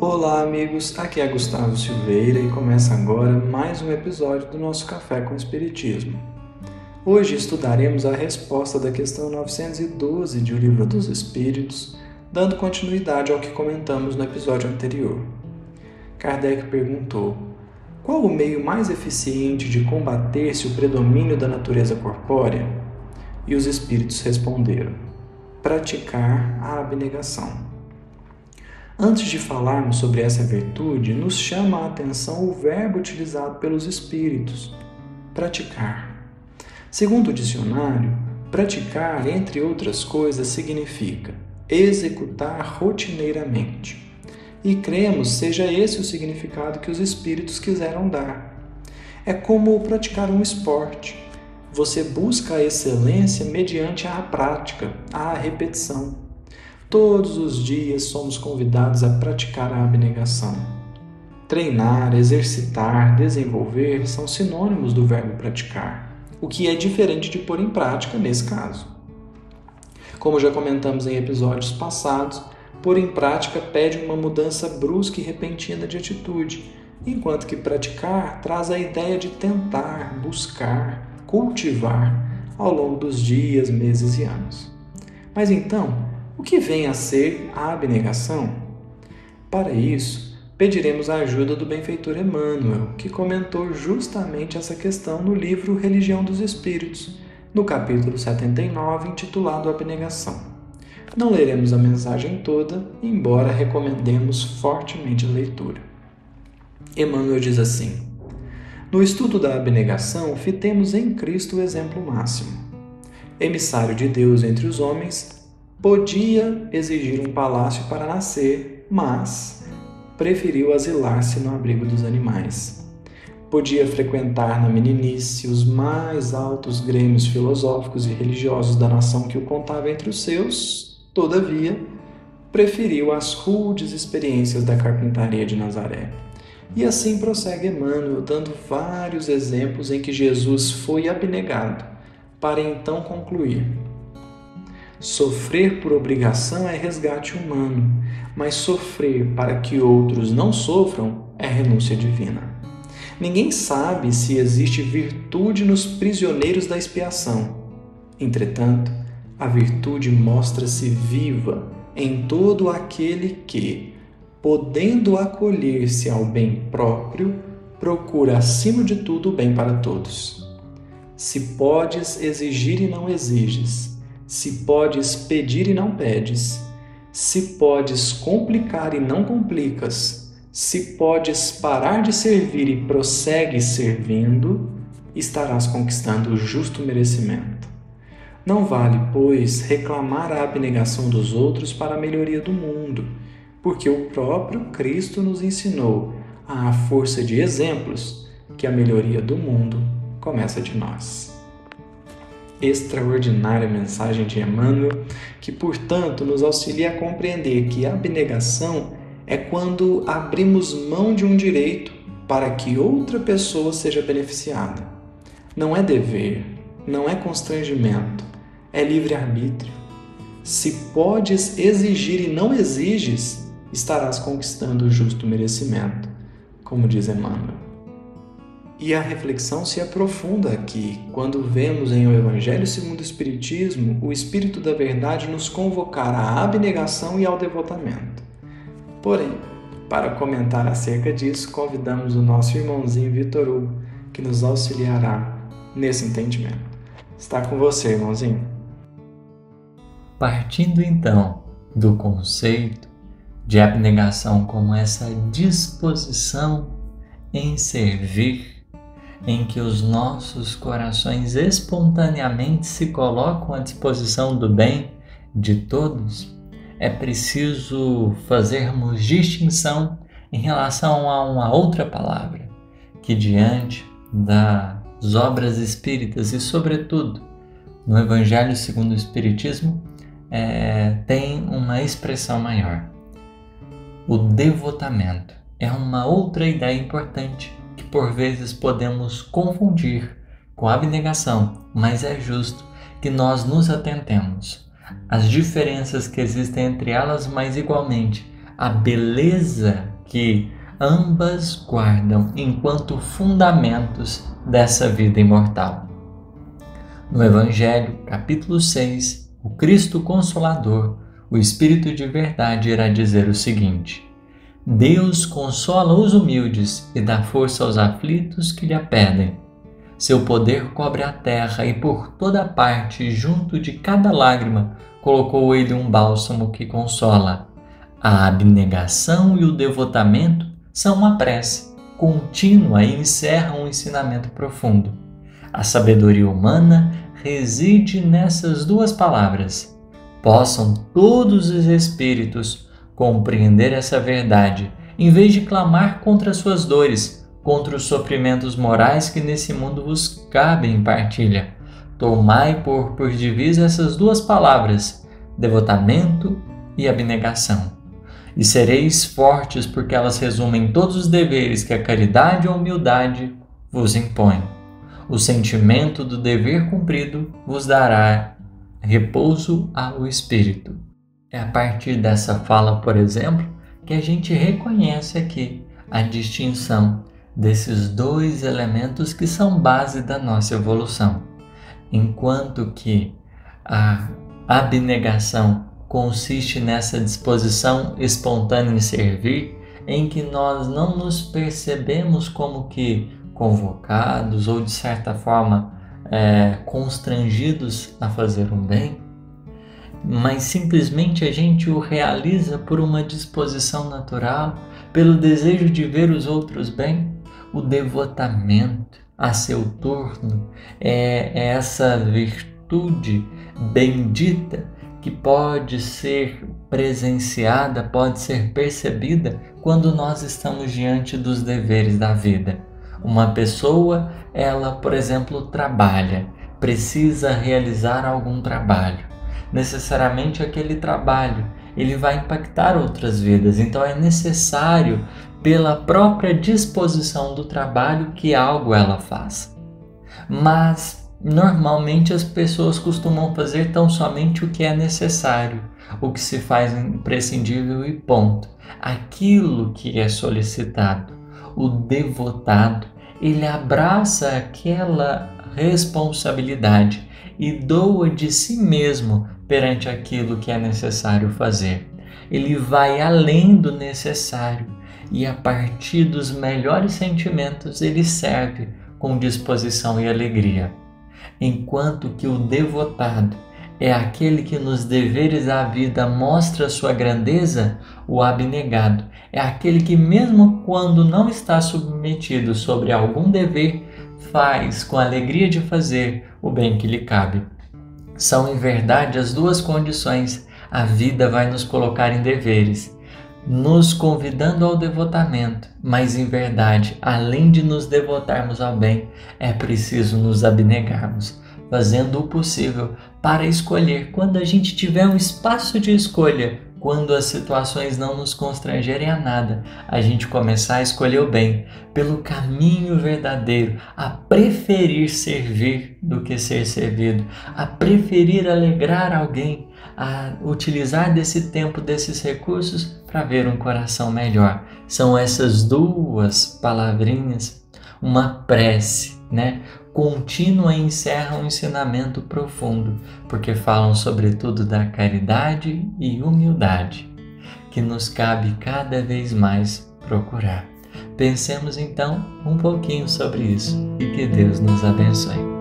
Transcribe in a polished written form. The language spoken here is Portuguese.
Olá, amigos. Aqui é Gustavo Silveira e começa agora mais um episódio do nosso Café com Espiritismo. Hoje estudaremos a resposta da questão 912 de O Livro dos Espíritos, dando continuidade ao que comentamos no episódio anterior. Kardec perguntou: qual o meio mais eficiente de combater-se o predomínio da natureza corpórea? E os espíritos responderam: praticar a abnegação. Antes de falarmos sobre essa virtude, nos chama a atenção o verbo utilizado pelos espíritos: praticar. Segundo o dicionário, praticar, entre outras coisas, significa executar rotineiramente. E cremos seja esse o significado que os espíritos quiseram dar. É como praticar um esporte. Você busca a excelência mediante a prática, a repetição. Todos os dias somos convidados a praticar a abnegação. Treinar, exercitar, desenvolver são sinônimos do verbo praticar, o que é diferente de pôr em prática nesse caso. Como já comentamos em episódios passados, pôr em prática pede uma mudança brusca e repentina de atitude, enquanto que praticar traz a ideia de tentar, buscar, cultivar ao longo dos dias, meses e anos. Mas então, o que vem a ser a abnegação? Para isso, pediremos a ajuda do benfeitor Emmanuel, que comentou justamente essa questão no livro Religião dos Espíritos, no capítulo 79, intitulado Abnegação. Não leremos a mensagem toda, embora recomendemos fortemente a leitura. Emmanuel diz assim: no estudo da abnegação, fitemos em Cristo o exemplo máximo. Emissário de Deus entre os homens, podia exigir um palácio para nascer, mas preferiu asilar-se no abrigo dos animais. Podia frequentar na meninice os mais altos grêmios filosóficos e religiosos da nação que o contava entre os seus, todavia, preferiu as rudes experiências da carpintaria de Nazaré. E assim prossegue Emmanuel, dando vários exemplos em que Jesus foi abnegado, para então concluir: sofrer por obrigação é resgate humano, mas sofrer para que outros não sofram é renúncia divina. Ninguém sabe se existe virtude nos prisioneiros da expiação. Entretanto, a virtude mostra-se viva em todo aquele que, podendo acolher-se ao bem próprio, procura acima de tudo o bem para todos. Se podes exigir e não exiges, se podes pedir e não pedes, se podes complicar e não complicas, se podes parar de servir e prossegues servindo, estarás conquistando o justo merecimento. Não vale, pois, reclamar a abnegação dos outros para a melhoria do mundo, porque o próprio Cristo nos ensinou, à força de exemplos, que a melhoria do mundo começa de nós. Extraordinária mensagem de Emmanuel, que, portanto, nos auxilia a compreender que a abnegação é quando abrimos mão de um direito para que outra pessoa seja beneficiada. Não é dever, não é constrangimento, é livre-arbítrio. Se podes exigir e não exiges, estarás conquistando o justo merecimento, como diz Emmanuel. E a reflexão se aprofunda aqui, quando vemos em O Evangelho segundo o Espiritismo o Espírito da Verdade nos convocar à abnegação e ao devotamento. Porém, para comentar acerca disso, convidamos o nosso irmãozinho Vitor Hugo, que nos auxiliará nesse entendimento. Está com você, irmãozinho. Partindo então do conceito de abnegação como essa disposição em servir, em que os nossos corações espontaneamente se colocam à disposição do bem de todos, é preciso fazermos distinção em relação a uma outra palavra, que diante das obras espíritas e, sobretudo, no Evangelho segundo o Espiritismo, tem uma expressão maior. O devotamento é uma outra ideia importante, que por vezes podemos confundir com a abnegação, mas é justo que nós nos atentemos às diferenças que existem entre elas, mas igualmente a beleza que ambas guardam enquanto fundamentos dessa vida imortal. No Evangelho, capítulo 6, o Cristo Consolador, o Espírito de verdade, irá dizer o seguinte: Deus consola os humildes e dá força aos aflitos que lhe a pedem. Seu poder cobre a terra e por toda parte, junto de cada lágrima, colocou ele um bálsamo que consola. A abnegação e o devotamento são uma prece contínua e encerram um ensinamento profundo. A sabedoria humana reside nessas duas palavras. Possam todos os espíritos compreender essa verdade, em vez de clamar contra suas dores, contra os sofrimentos morais que nesse mundo vos cabem em partilha. Tomai por divisa essas duas palavras, devotamento e abnegação. E sereis fortes porque elas resumem todos os deveres que a caridade e a humildade vos impõem. O sentimento do dever cumprido vos dará repouso ao espírito. É a partir dessa fala, por exemplo, que a gente reconhece aqui a distinção desses dois elementos que são base da nossa evolução. Enquanto que a abnegação consiste nessa disposição espontânea em servir, em que nós não nos percebemos como que convocados ou de certa forma constrangidos a fazer um bem, mas simplesmente a gente o realiza por uma disposição natural, pelo desejo de ver os outros bem. O devotamento a seu turno é essa virtude bendita que pode ser presenciada, pode ser percebida quando nós estamos diante dos deveres da vida. Uma pessoa, ela, por exemplo, trabalha, precisa realizar algum trabalho. Necessariamente aquele trabalho, ele vai impactar outras vidas, então é necessário, pela própria disposição do trabalho, que algo ela faça. Mas, normalmente as pessoas costumam fazer tão somente o que é necessário, o que se faz imprescindível e ponto. Aquilo que é solicitado. O devotado, ele abraça aquela responsabilidade e doa de si mesmo perante aquilo que é necessário fazer. Ele vai além do necessário e, a partir dos melhores sentimentos, ele serve com disposição e alegria. Enquanto que o devotado é aquele que nos deveres da vida mostra sua grandeza, o abnegado é aquele que, mesmo quando não está submetido sobre algum dever, faz com alegria de fazer o bem que lhe cabe. São, em verdade, as duas condições. A vida vai nos colocar em deveres, nos convidando ao devotamento, mas, em verdade, além de nos devotarmos ao bem, é preciso nos abnegarmos, fazendo o possível para escolher quando a gente tiver um espaço de escolha, quando as situações não nos constrangerem a nada, a gente começar a escolher o bem, pelo caminho verdadeiro, a preferir servir do que ser servido, a preferir alegrar alguém, a utilizar desse tempo, desses recursos, para ver um coração melhor. São essas duas palavrinhas, uma prece, contínua, e encerram um ensinamento profundo, porque falam sobretudo da caridade e humildade, que nos cabe cada vez mais procurar. Pensemos então um pouquinho sobre isso e que Deus nos abençoe.